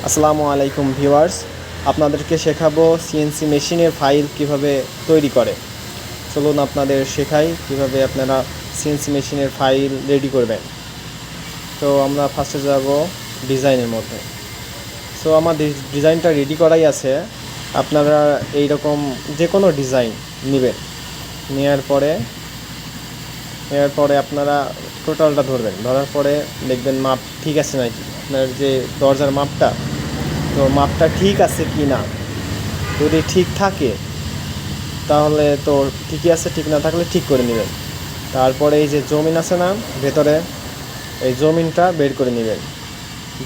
আসসালামু আলাইকুম ভিউয়ার্স, আপনাদেরকে শেখাবো সিএনসি মেশিনের ফাইল কিভাবে তৈরি করে। চলুন আপনাদের শেখাই কিভাবে আপনারা সিএনসি মেশিনের ফাইল রেডি করবেন। তো আমরা ফার্স্টে যাব ডিজাইনের মধ্যে। সো আমাদের ডিজাইনটা রেডি করাই আছে। আপনারা এই রকম যে কোনো ডিজাইন নেবেন, নেওয়ার পরে আপনারা টোটালটা ধরবেন, ধরার পরে দেখবেন মাপ ঠিক আছে নাকি, আপনার যে দরজার মাপটা, তো মাপটা ঠিক আছে কি না। যদি ঠিক থাকে তাহলে তো ঠিকই আছে, ঠিক না থাকলে ঠিক করে নেবেন। তারপরে এই যে জমিন আছে না ভেতরে, এই জমিনটা বের করে নেবেন।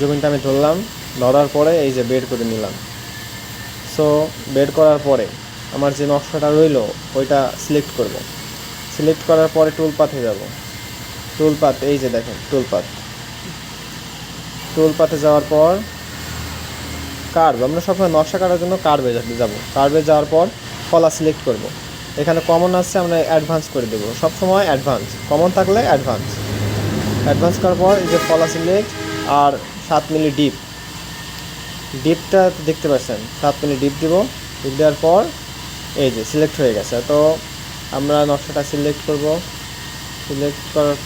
জমিনটা আমি ধরলাম, ধরার পরে এই যে বের করে নিলাম। সো বের করার পরে আমার যে নকশাটা রইলো ওইটা সিলেক্ট করব। সিলেক্ট করার পরে টুল পাথে যাব। টুল পাথ, এই যে দেখেন টুল পাথে যাওয়ার পর কার্ভ, আমরা সবসময় নকশা কাটার জন্য কার্ভে যাব। কার্ভে যাওয়ার পর ফলা সিলেক্ট করব। এখানে কমন আছে, আমরা অ্যাডভান্স করে দেবো। সবসময় অ্যাডভান্স, কমন থাকলে অ্যাডভান্স করার পর এই যে ফলা সিলেক্ট আর 7 মিলি ডিপটা দেখতে পাচ্ছেন, 7 মিলি ডিপ দিব। ডিপ দেওয়ার পর এই যে সিলেক্ট হয়ে গেছে। তো আমরা নকশাটা সিলেক্ট করব। সিলেক্ট করার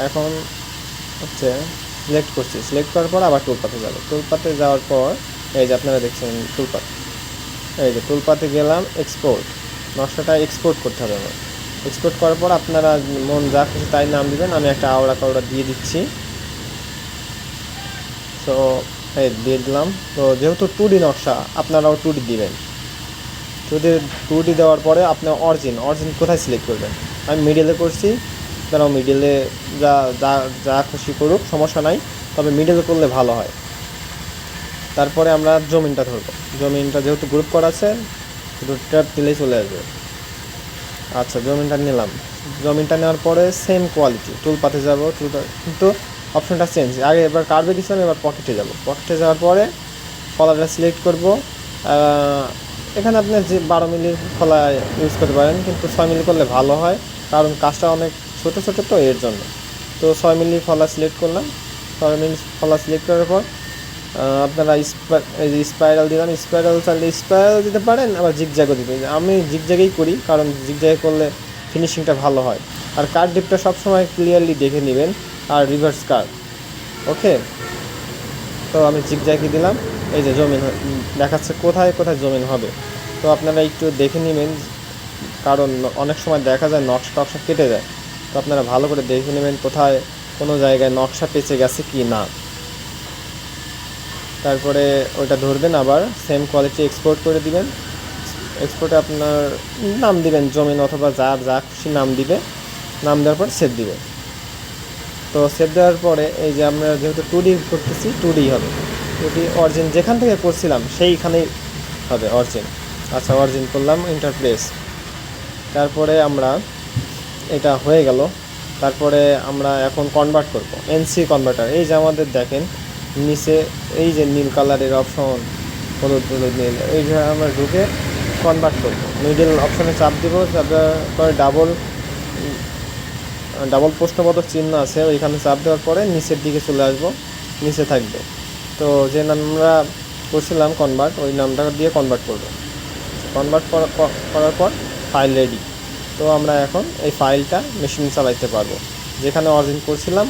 এখন হচ্ছে সিলেক্ট করছি। সিলেক্ট করার পর আবার টুলপাতে যাব। টুলপাতে যাওয়ার পর এই যে আপনারা দেখছেন টুলপাত, এই যে টুলপাতে গেলাম, এক্সপোর্ট। নকশাটা এক্সপোর্ট করতে হবে আমার। এক্সপোর্ট করার পর আপনারা মন যা খুশি তাই নাম দিবেন। আমি একটা আওড়া কাওড়া দিয়ে দিচ্ছি। তো এই দিয়ে দিলাম। তো যেহেতু 2D নকশা, আপনারাও 2D দিবেন। 2D দেওয়ার পরে আপনার অরিজিন কোথায় সিলেক্ট করবেন। আমি মিডিলে করছি, তারাও মিডিলে যা যা যা খুশি করুক, সমস্যা নাই, তবে মিডিলে করলে ভালো হয়। তারপরে আমরা জমিনটা ধরবো। জমিনটা যেহেতু গ্রুপ করা আছে, শুধু ট্যাপ দিলেই চলে আসবে। আচ্ছা, জমিনটা নিলাম। জমিনটা নেওয়ার পরে সেম কোয়ালিটি টুলপাতে যাব। কিন্তু অপশনটা চেঞ্জ, আগে এবার কার্ভে দিয়েছিলাম, এবার পকেটে যাব। পকেটে যাওয়ার পরে ফলাটা সিলেক্ট করব। এখানে আপনি যে 12 মিলির ফলা ইউজ করতে পারেন, কিন্তু 6 মিলি করলে ভালো হয়, কারণ কাজটা অনেক ছোটো ছোটো তো, এর জন্য। তো 6 মিলি ফলা সিলেক্ট করলাম। 6 মিলি ফলা সিলেক্ট করার পর আপনারা এই যে স্পাইরাল দিলাম। স্পাইরাল চাইলে স্পাইরাল দিতে পারেন, আবার জিগজ্যাগও দিতে। আমি জিগজ্যাগেই করি, কারণ জিগজ্যাগে করলে ফিনিশিংটা ভালো হয়। আর কার্ভ ডিপটা সবসময় ক্লিয়ারলি দেখে নেবেন, আর রিভার্স কার্ভ। ওকে, তো আমি জিগজ্যাগই দিলাম। এই যে জমিন দেখাচ্ছে কোথায় কোথায় জমিন হবে, তো আপনারা একটু দেখে নেবেন, কারণ অনেক সময় দেখা যায় নকশা কেটে যায়। তো আপনারা ভালো করে দেখে নেবেন কোথায় কোনো জায়গায় নকশা পেঁচে গেছে কি না। তারপরে ওইটা ধরবেন, আবার সেম কোয়ালিটি এক্সপোর্ট করে দিবেন। এক্সপোর্টে আপনার নাম দিবেন, জমিন অথবা যা খুশি নাম দিবে। নাম দেওয়ার পর সেভ দিবে। তো সেভ দেওয়ার পরে এই যে আমরা যেহেতু 2D করতেছি, 2D হবে। 2D অরিজিন যেখান থেকে করছিলাম সেইখানেই হবে অরিজিন। আচ্ছা, অরিজিন করলাম, ইন্টারপ্রেস। তারপরে আমরা এটা হয়ে গেল। তারপরে আমরা এখন কনভার্ট করব, এনসি কনভার্টার। এই যে আমাদের দেখেন নিচে এই যে নীল কালারের অপশন, হলুদ নীল, এইটা আমরা ঢুকে কনভার্ট করব। মিডল অপশনে চাপ দিব, চাপ দেওয়ার পরে ডাবল প্রশ্নবোধক চিহ্ন আছে, ওইখানে চাপ দেওয়ার পরে নিচের দিকে চলে আসবো, নিচে থাকবে। তো যে নাম আমরা করছিলাম কনভার্ট, ওই নামটা দিয়ে কনভার্ট করব। কনভার্ট করার পর ফাইল রেডি। তো আমরা এখন এই ফাইলটা মেশিন চালাইতে পারবো। যেখানে অরিজিন করছিলাম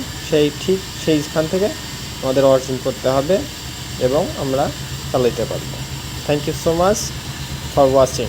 সেইখান থেকে আমাদের অরিজিন করতে হবে এবং আমরা চালাইতে পারবো। Thank you so much for watching.